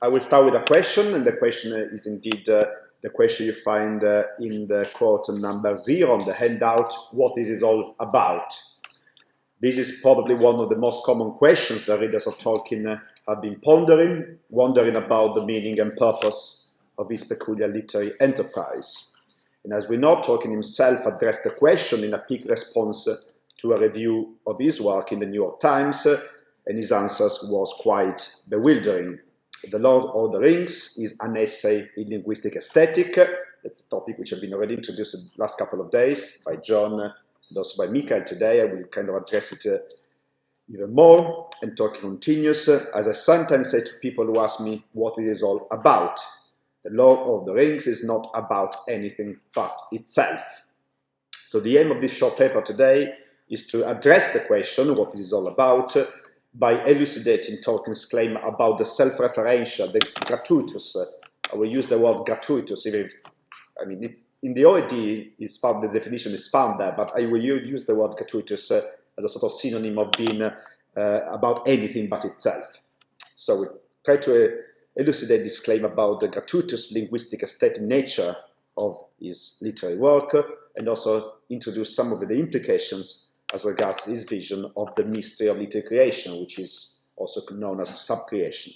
I will start with a question, and the question is indeed the question you find in the quote number 0 on the handout, what this is all about. This is probably one of the most common questions the readers of Tolkien have been pondering, wondering about the meaning and purpose of his peculiar literary enterprise. And as we know, Tolkien himself addressed the question in a peak response to a review of his work in the New York Times, and his answers was quite bewildering. The Lord of the Rings is an essay in linguistic aesthetic. That's a topic which has been already introduced in the last couple of days by John and also by Michael today. I will kind of address it even more, and Tolkien continues, as I sometimes say to people who ask me what it is all about. The Lord of the Rings is not about anything but itself. So the aim of this short paper today is to address the question, what it is all about, by elucidating Tolkien's claim about the self-referential, the gratuitous. I will use the word gratuitous, even if, I mean, it's in the OED, is found, the definition is found there, but I will use the word gratuitous as a sort of synonym of being about anything but itself. So we try to elucidate this claim about the gratuitous linguistic aesthetic nature of his literary work, and also introduce some of the implications as regards his vision of the mystery of literary creation, which is also known as subcreation.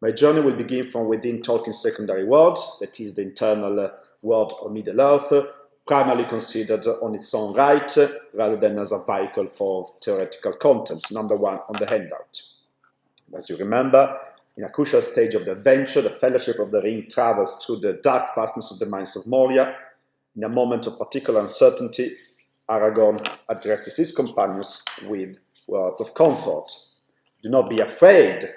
My journey will begin from within Tolkien's secondary world, that is the internal world of Middle-earth, primarily considered on its own right, rather than as a vehicle for theoretical contents, number 1 on the handout. As you remember, in a crucial stage of the adventure, the Fellowship of the Ring travels through the dark fastness of the mines of Moria. In a moment of particular uncertainty, Aragorn addresses his companions with words of comfort. Do not be afraid.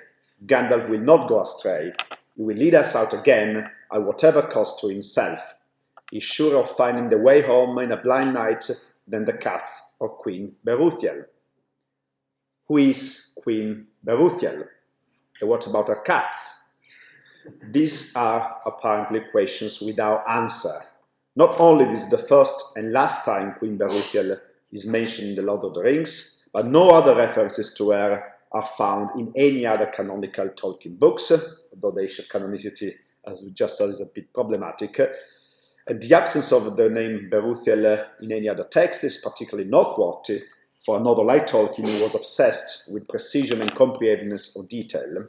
Gandalf will not go astray. He will lead us out again at whatever cost to himself. He is sure of finding the way home in a blind night than the cats of Queen Beruthiel. Who is Queen Beruthiel? And what about her cats? These are apparently questions without answer. Not only this is the first and last time Queen Beruthiel is mentioned in The Lord of the Rings, but no other references to her are found in any other canonical Tolkien books, although the issue of canonicity, as we just said, is a bit problematic. And the absence of the name Beruthiel in any other text is particularly noteworthy for an author like Tolkien, who was obsessed with precision and comprehensiveness of detail.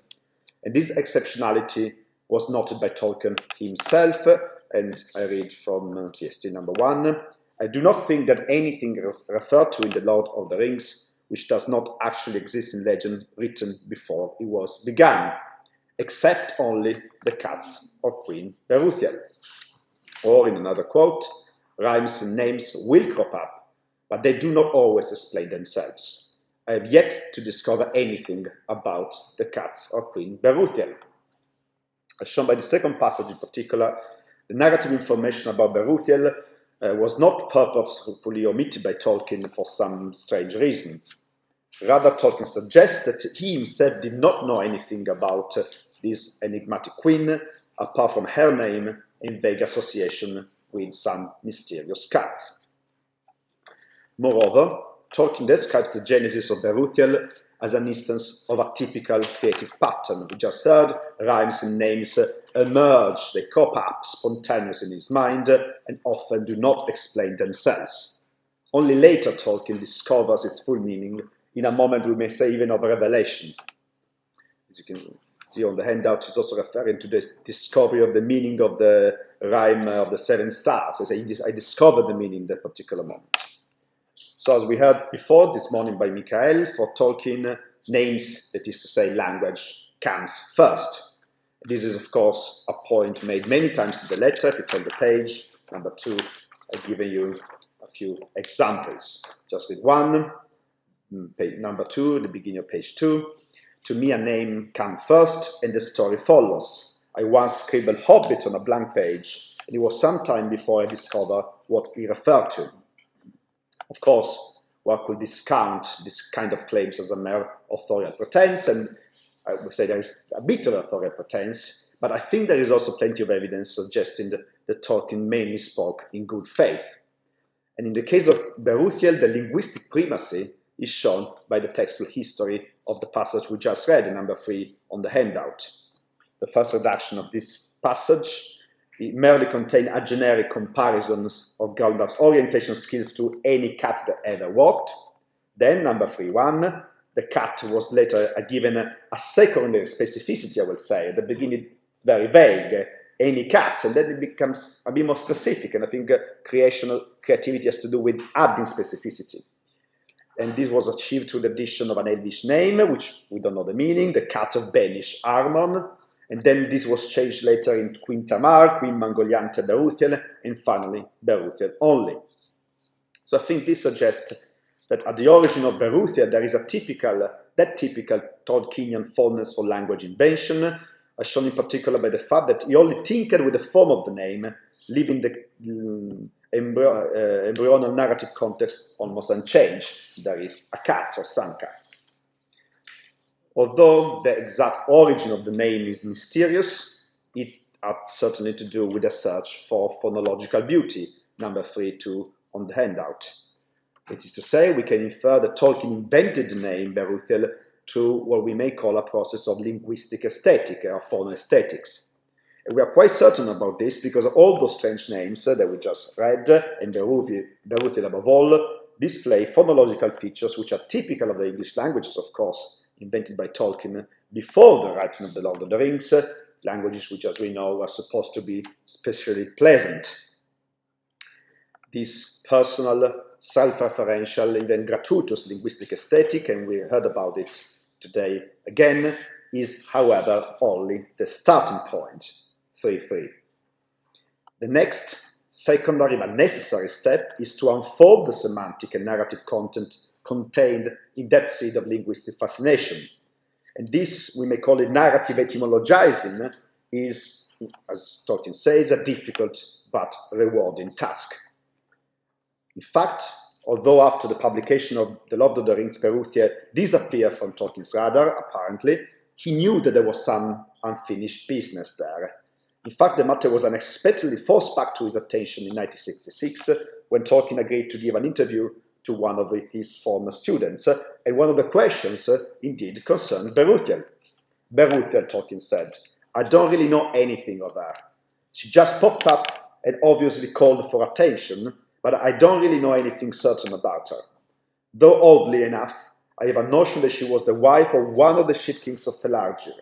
And this exceptionality was noted by Tolkien himself, and I read from TST number 1. I do not think that anything referred to in The Lord of the Rings, which does not actually exist in legend, written before it was begun, except only the cats of Queen Beruthiel. Or in another quote, rhymes and names will crop up, but they do not always explain themselves. I have yet to discover anything about the cats of Queen Beruthiel. As shown by the second passage in particular, the narrative information about Beruthiel was not purposefully omitted by Tolkien for some strange reason. Rather, Tolkien suggests that he himself did not know anything about this enigmatic queen, apart from her name and vague association with some mysterious cats. Moreover, Tolkien describes the genesis of Beruthiel as an instance of a typical creative pattern. We just heard rhymes and names emerge, they crop up spontaneously in his mind and often do not explain themselves. Only later Tolkien discovers its full meaning, in a moment we may say even of revelation. As you can see on the handout, he's also referring to the discovery of the meaning of the rhyme of the 7 stars. I discovered the meaning in that particular moment. So as we heard before this morning by Michael, for Tolkien, names, that is to say language, comes first. This is, of course, a point made many times in the letter. If you turn the page, number 2, I've given you a few examples. Just with one, page number 2, the beginning of page 2. To me, a name comes first, and the story follows. I once scribbled Hobbit on a blank page, and it was some time before I discovered what he referred to. Of course, one could discount this kind of claims as a mere authorial pretense, and I would say there is a bit of authorial pretense, but I think there is also plenty of evidence suggesting that Tolkien mainly spoke in good faith. And in the case of Beruthiel, the linguistic primacy is shown by the textual history of the passage we just read, number 3 on the handout. the first redaction of this passage. It merely contained a generic comparisons of Gulliver's orientation skills to any cat that ever walked. Then, number 3.1, the cat was later given a secondary specificity, I will say. At the beginning, it's very vague, any cat, and then it becomes a bit more specific, and I think creativity has to do with adding specificity. And this was achieved through the addition of an Elvish name, which we don't know the meaning, the cat of Banish Armon, and then this was changed later into Queen Tamar, Queen Mangoliante Beruthiel, and finally Beruthiel only. So I think this suggests that at the origin of Beruthiel there is that typical Tolkienian fondness for language invention, as shown in particular by the fact that he only tinkered with the form of the name, leaving the embryonal narrative context almost unchanged. There is a cat or some cats. Although the exact origin of the name is mysterious, it had certainly to do with a search for phonological beauty, number 3.2 on the handout. It is to say, we can infer that Tolkien invented the name Beruthiel through what we may call a process of linguistic aesthetic or phonoaesthetics. And we are quite certain about this because all those strange names that we just read, and Beruthiel above all, display phonological features which are typical of the English languages, of course, invented by Tolkien before the writing of The Lord of the Rings, languages which, as we know, are supposed to be especially pleasant. This personal, self-referential, even gratuitous linguistic aesthetic, and we heard about it today again, is, however, only the starting point, 3.3. The next, secondary but necessary step is to unfold the semantic and narrative content contained in that seed of linguistic fascination. And this, we may call it narrative etymologizing, is, as Tolkien says, a difficult but rewarding task. In fact, although after the publication of The Lord of the Rings, Beruthiel disappeared from Tolkien's radar, apparently, he knew that there was some unfinished business there. In fact, the matter was unexpectedly forced back to his attention in 1966 when Tolkien agreed to give an interview to one of his former students. And one of the questions, indeed, concerned Beruthiel. Beruthiel, Tolkien said, I don't really know anything of her. She just popped up and obviously called for attention, but I don't really know anything certain about her. Though oddly enough, I have a notion that she was the wife of one of the ship kings of Pelargir.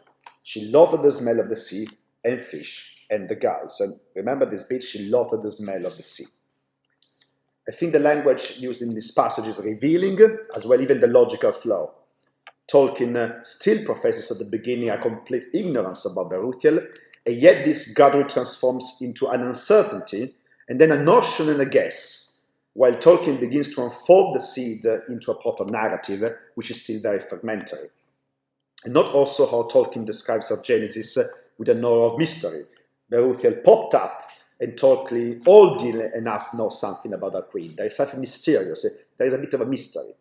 She loved the smell of the sea and fish and the gulls. And remember this bit, she loved the smell of the sea. I think the language used in this passage is revealing, as well even the logical flow. Tolkien still professes at the beginning a complete ignorance about Beruthiel, and yet this gradually transforms into an uncertainty, and then a notion and a guess, while Tolkien begins to unfold the seed into a proper narrative, which is still very fragmentary. And not also how Tolkien describes her genesis with an aura of mystery. Beruthiel popped up, and Tolkien all did enough know something about her queen. There is something mysterious. There is a bit of a mystery.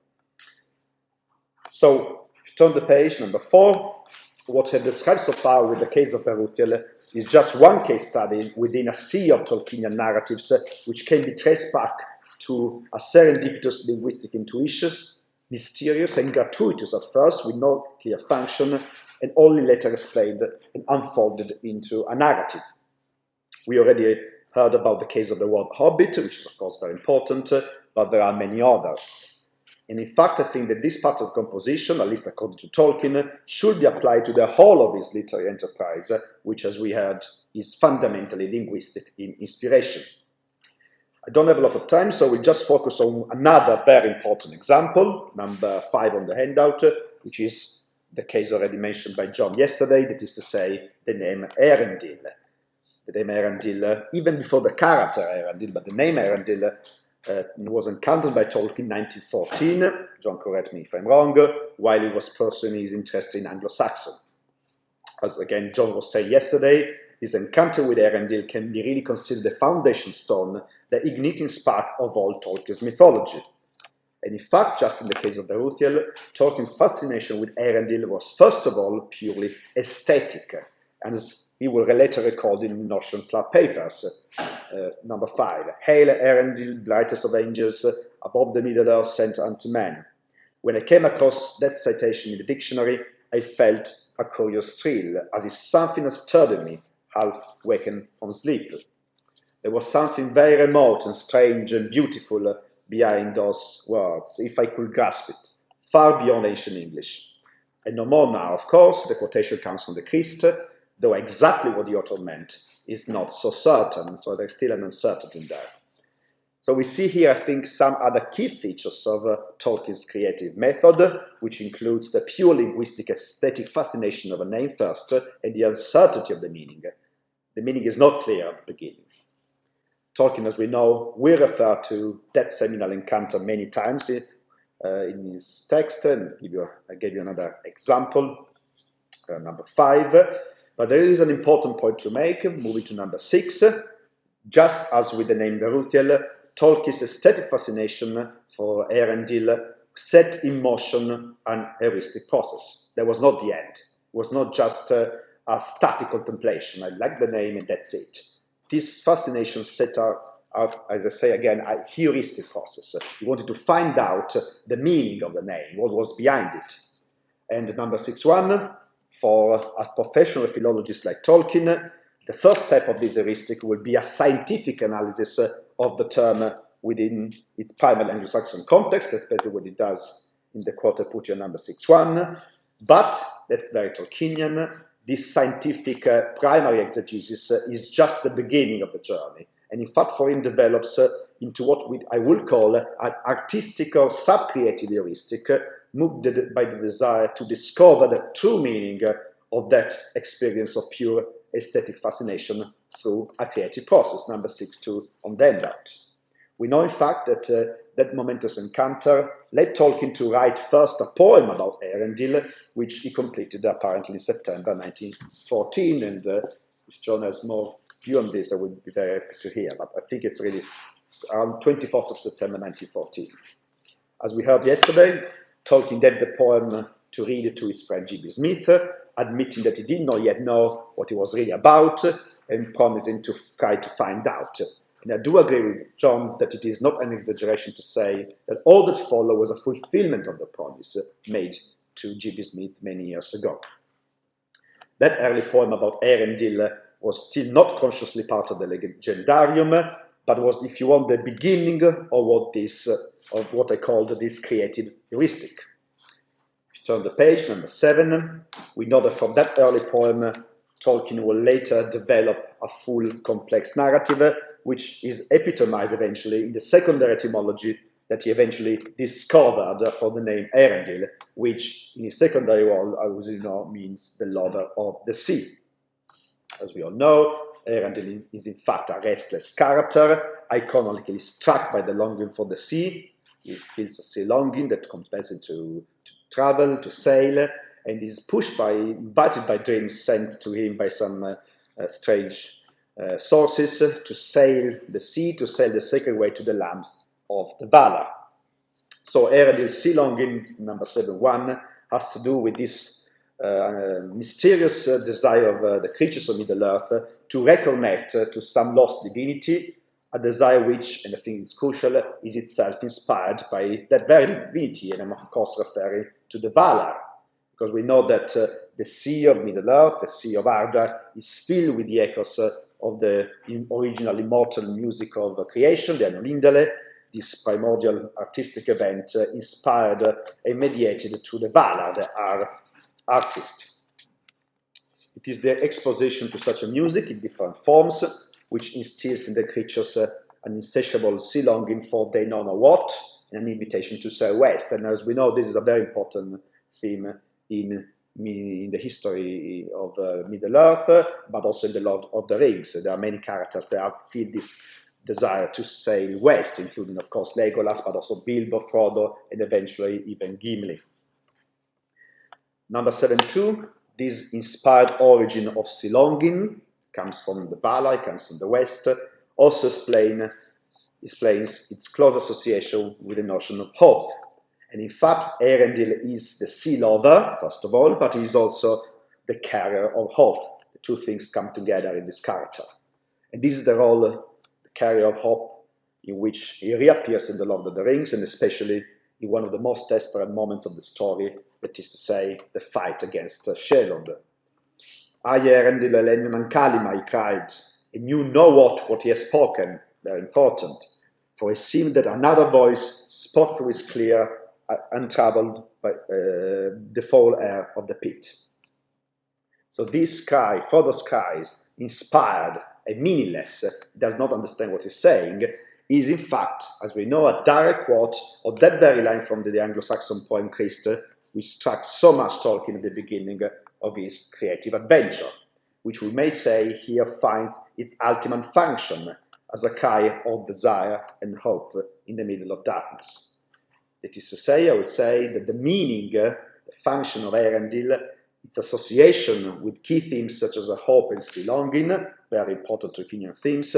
So, if you turn the page, number 4, what I've described so far with the case of Beruthiel is just one case study within a sea of Tolkienian narratives which can be traced back to a serendipitous linguistic intuition, mysterious and gratuitous at first, with no clear function, and only later explained and unfolded into a narrative. We already heard about the case of the word hobbit, which is of course very important, but there are many others. And in fact, I think that this part of composition, at least according to Tolkien, should be applied to the whole of his literary enterprise, which, as we heard, is fundamentally linguistic in inspiration. I don't have a lot of time, so we'll just focus on another very important example, number 5 on the handout, which is the case already mentioned by John yesterday, that is to say, the name Eärendil. The name Eärendil, even before the character Eärendil, but the name Eärendil was encountered by Tolkien in 1914, John correct me if I'm wrong, while he was pursuing his interest in Anglo-Saxon. As again John was saying yesterday, his encounter with Eärendil can be really considered the foundation stone, the igniting spark of all Tolkien's mythology. And in fact, just in the case of Beruthiel, Tolkien's fascination with Eärendil was first of all purely aesthetic, and as he will later record in Notion Club papers. Number 5, Hail Eärendil, brightest of angels, above the Middle Earth sent unto men. When I came across that citation in the dictionary, I felt a curious thrill, as if something had stirred in me, half wakened from sleep. There was something very remote and strange and beautiful behind those words, if I could grasp it, far beyond ancient English. And no more now, of course, the quotation comes from the Christ, though exactly what the author meant is not so certain, so there's still an uncertainty in there. So we see here, I think, some other key features of Tolkien's creative method, which includes the pure linguistic aesthetic fascination of a name first and the uncertainty of the meaning. The meaning is not clear at the beginning. Tolkien, as we know, will refer to that seminal encounter many times in his text, and I gave you another example, number 5. But there is an important point to make, moving to number 6. Just as with the name Garuthiel, Tolkien's aesthetic fascination for Eärendil set in motion an heuristic process. That was not the end. It was not just a static contemplation. I like the name and that's it. This fascination set out, as I say again, a heuristic process. He wanted to find out the meaning of the name, what was behind it. And number 6.1, for a professional philologist like Tolkien, the first step of this heuristic will be a scientific analysis of the term within its primary Anglo-Saxon context. That's basically what it does in the quote I put here, number 6.1. But, that's very Tolkienian, this scientific primary exegesis is just the beginning of the journey. And in fact, for him, develops into what I will call an artistic or sub-creative heuristic, moved by the desire to discover the true meaning of that experience of pure aesthetic fascination through a creative process, number 6.2 on the handout. We know, in fact, that that momentous encounter led Tolkien to write first a poem about Eärendil, which he completed apparently in September 1914. And if John has more view on this, I would be very happy to hear. But I think it's really around 24th of September 1914. As we heard yesterday, Tolkien gave the poem to read it to his friend G.B. Smith, admitting that he did not yet know what it was really about and promising to try to find out. And I do agree with John that it is not an exaggeration to say that all that followed was a fulfillment of the promise made to G.B. Smith many years ago. That early poem about Eärendil was still not consciously part of the legendarium, but was, if you want, the beginning of what I called this creative heuristic. If you turn the page, number 7, we know that from that early poem, Tolkien will later develop a full complex narrative, which is epitomized eventually in the secondary etymology that he eventually discovered for the name Eärendil, which in his secondary role, as you know, means the lover of the sea. As we all know, Eärendil is in fact a restless character, iconically struck by the longing for the sea. He feels a sea longing that compels him to travel, to sail, and is invited by dreams sent to him by some strange sources to sail the sea, to sail the sacred way to the land of the Valar. So Eärendil's sea longing, number 7.1, has to do with this mysterious desire of the creatures of Middle-earth to reconnect to some lost divinity, a desire which, and I think it's crucial, is itself inspired by that very divinity, and I'm of course referring to the Valar, because we know that the sea of Middle-earth, the sea of Arda, is filled with the echoes of the original immortal music of creation, the Anulindale, this primordial artistic event inspired and mediated through the Valar, the artist. It is the exposition to such a music in different forms which instills in the creatures an insatiable sea longing for they know not what, and an invitation to sail west. And as we know, this is a very important theme in the history of Middle-earth, but also in the Lord of the Rings. There are many characters that feel this desire to sail west, including, of course, Legolas, but also Bilbo, Frodo, and eventually even Gimli. Number 7.2, this inspired origin of sea longing comes from the Valar, comes from the West, also explains its close association with the notion of hope. And in fact, Eärendil is the sea lover, first of all, but he is also the carrier of hope. The two things come together in this character. And this is the role, the carrier of hope, in which he reappears in The Lord of the Rings, and especially in one of the most desperate moments of the story, that is to say, the fight against Shelob. Aye Erendil Elenion Kalima, he cried, and you know what he has spoken, very important, for it seemed that another voice spoke through his clear, untroubled by the foul air of the pit. So this cry, Frodo's cries, inspired and meaningless, does not understand what he's saying, is in fact, as we know, a direct quote of that very line from the Anglo-Saxon poem Christi, which struck so much Tolkien at the beginning of his creative adventure, which we may say here finds its ultimate function as a cry of desire and hope in the middle of darkness. That is to say, I would say that the meaning, the function of Erendil, its association with key themes such as hope and sea longing, very important Tolkienian themes,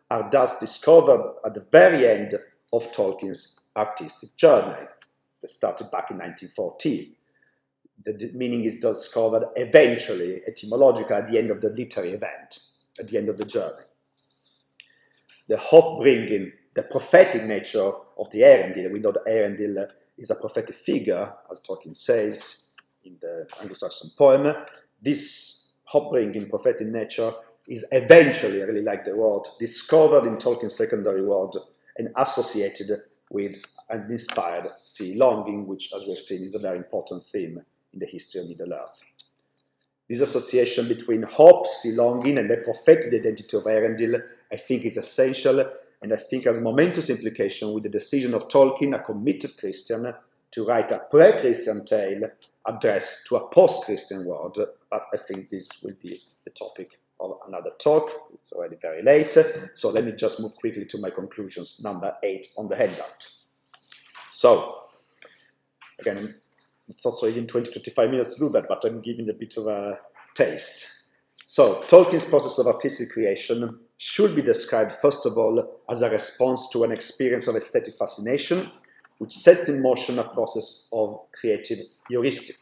are thus discovered at the very end of Tolkien's artistic journey that started back in 1914. The meaning is discovered eventually, etymologically, at the end of the literary event, at the end of the journey. The hope-bringing, the prophetic nature of the Erendil, we know that Erendil is a prophetic figure, as Tolkien says in the Anglo-Saxon poem. This hope-bringing prophetic nature is eventually, I really like the word, discovered in Tolkien's secondary world and associated with an inspired sea longing, which, as we've seen, is a very important theme in the history of Middle-earth. This association between hope, sea longing, and the prophetic identity of Erendil, I think, is essential, and I think has momentous implication with the decision of Tolkien, a committed Christian, to write a pre-Christian tale addressed to a post-Christian world. But I think this will be the topic of another talk. It's already very late, so let me just move quickly to my conclusions, number 8 on the handout. So, again, it's also in 20-25 minutes to do that, but I'm giving a bit of a taste. So, Tolkien's process of artistic creation should be described, first of all, as a response to an experience of aesthetic fascination, which sets in motion a process of creative heuristic.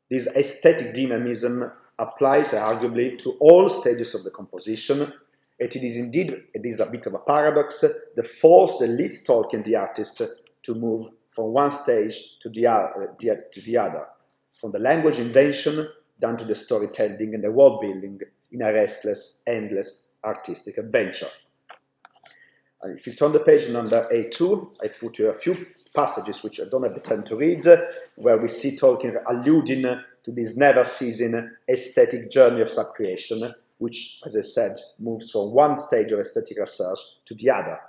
This aesthetic dynamism applies arguably to all stages of the composition, and it is indeed, it is a bit of a paradox, the force that leads Tolkien, the artist, to move from one stage to the other, from the language invention down to the storytelling and the world building in a restless, endless artistic adventure. And if you turn the page number A2, I put here a few passages which I don't have the time to read, where we see Tolkien alluding to this never-ceasing aesthetic journey of sub-creation, which, as I said, moves from one stage of aesthetic research to the other.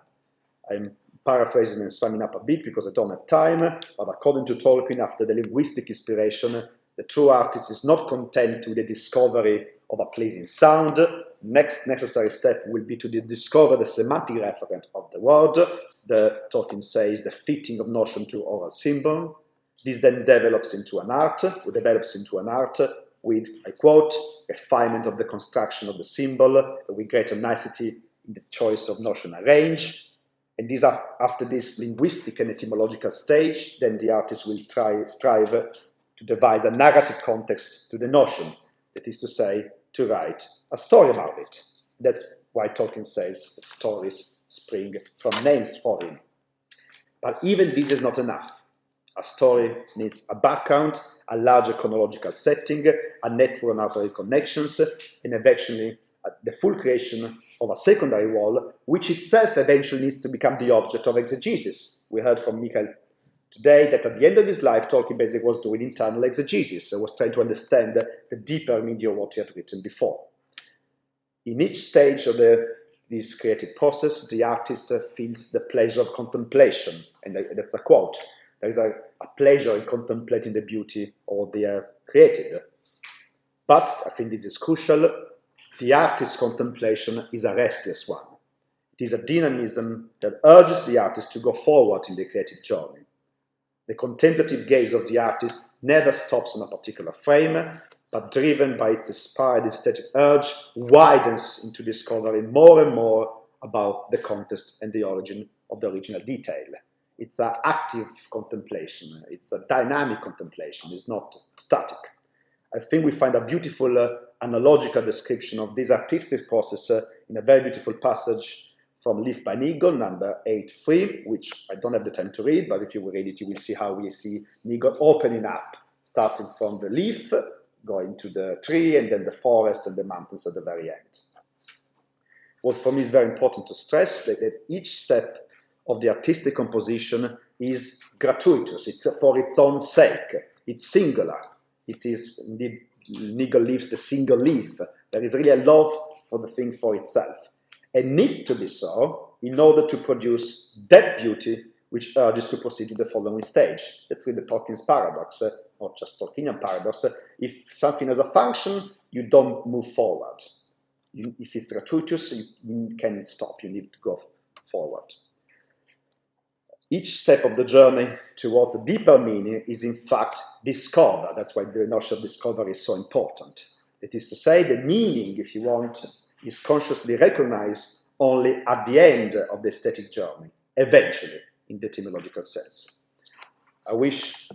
I'm paraphrasing and summing up a bit because I don't have time, but according to Tolkien, after the linguistic inspiration, the true artist is not content with the discovery of a pleasing sound. Next necessary step will be to discover the semantic referent of the word. The Tolkien says the fitting of notion to oral symbol. This then develops into an art, with, I quote, refinement of the construction of the symbol, with greater nicety in the choice of notional range. And after this linguistic and etymological stage, then the artist will strive to devise a narrative context to the notion, that is to say, to write a story about it. That's why Tolkien says that stories spring from names for him. But even this is not enough. A story needs a background, a larger chronological setting, a network of artery connections, and eventually the full creation of a secondary wall, which itself eventually needs to become the object of exegesis. We heard from Michael today that at the end of his life, Tolkien basically was doing internal exegesis, was trying to understand the deeper meaning of what he had written before. In each stage of this creative process, the artist feels the pleasure of contemplation, and that's a quote. There is a pleasure in contemplating the beauty of what they have created. But, I think this is crucial, the artist's contemplation is a restless one. It is a dynamism that urges the artist to go forward in the creative journey. The contemplative gaze of the artist never stops on a particular frame, but driven by its inspired aesthetic urge, widens into discovering more and more about the context and the origin of the original detail. It's an active contemplation, it's a dynamic contemplation, it's not static. I think we find a beautiful analogical description of this artistic process in a very beautiful passage from Leaf by Nigel, number 8.3, which I don't have the time to read, but if you read it, you will see how we see Nigel opening up, starting from the leaf, going to the tree, and then the forest and the mountains at the very end. What for me is very important to stress that each step of the artistic composition is gratuitous, it's for its own sake, it's singular. It is indeed, Nigel leaves the single leaf. There is really a love for the thing for itself. And needs to be so in order to produce that beauty which urges to proceed to the following stage. That's really Tolkien's paradox, not just Tolkienian paradox. If something has a function, you don't move forward. If it's gratuitous, you can't stop, you need to go forward. Each step of the journey towards a deeper meaning is in fact discovered. That's why the notion of discovery is so important. It is to say the meaning, if you want, is consciously recognized only at the end of the aesthetic journey, eventually, in the etymological sense. I wish,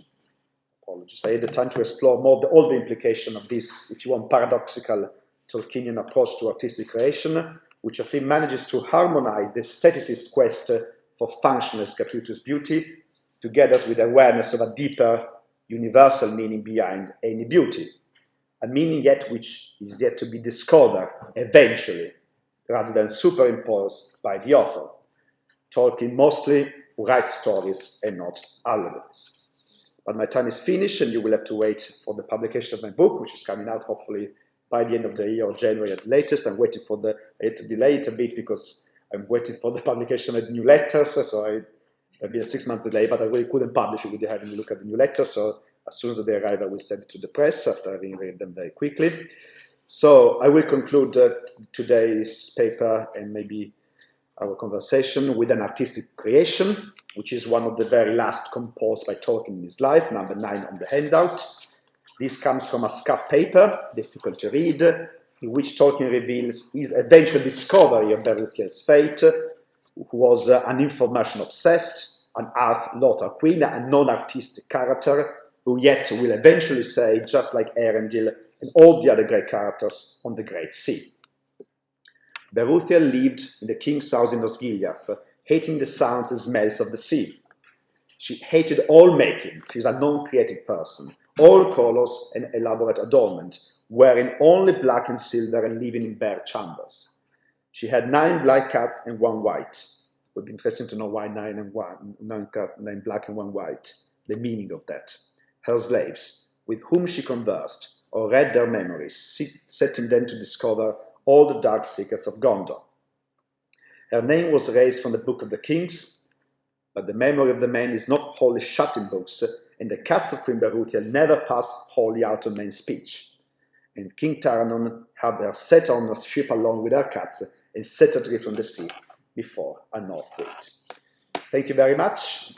apologies, I had the time to explore more all the implication of this, if you want, paradoxical Tolkienian approach to artistic creation, which I think manages to harmonize the aestheticist quest for functionless, gratuitous beauty, together with awareness of a deeper, universal meaning behind any beauty, a meaning yet which is yet to be discovered eventually, rather than superimposed by the author. Tolkien mostly writes stories and not allegories. But my time is finished, and you will have to wait for the publication of my book, which is coming out hopefully by the end of the year or January at the latest. I'm waiting for I had to delay it a bit because I'm waiting for the publication of new letters, so there'll be a 6-month delay, but I really couldn't publish it without having a look at the new letters, so as soon as they arrive, I will send it to the press after having read them very quickly. So I will conclude today's paper and maybe our conversation with an artistic creation, which is one of the very last composed by Tolkien in his life, number 9 on the handout. This comes from a scuff paper, difficult to read, in which Tolkien reveals his eventual discovery of Beruthiel's fate, who was an information-obsessed, an art Lord Queen, a non-artistic character, who yet will eventually say, just like Erendil and all the other great characters on the Great Sea. Beruthiel lived in the king's house in Osgiliath, hating the sounds and smells of the sea. She hated all making. She was a non-creative person, all colors and elaborate adornment, wearing only black and silver and living in bare chambers. She had 9 black cats and 1 white. It would be interesting to know why 9 black and 1 white, the meaning of that. Her slaves, with whom she conversed or read their memories, setting them to discover all the dark secrets of Gondor. Her name was raised from the Book of the Kings, but the memory of the man is not wholly shut in books, and the cats of Queen Beruthiel never passed wholly out of men's speech. And King Taranon had her set on a ship along with her cats and set adrift on the sea before a north wind. Thank you very much.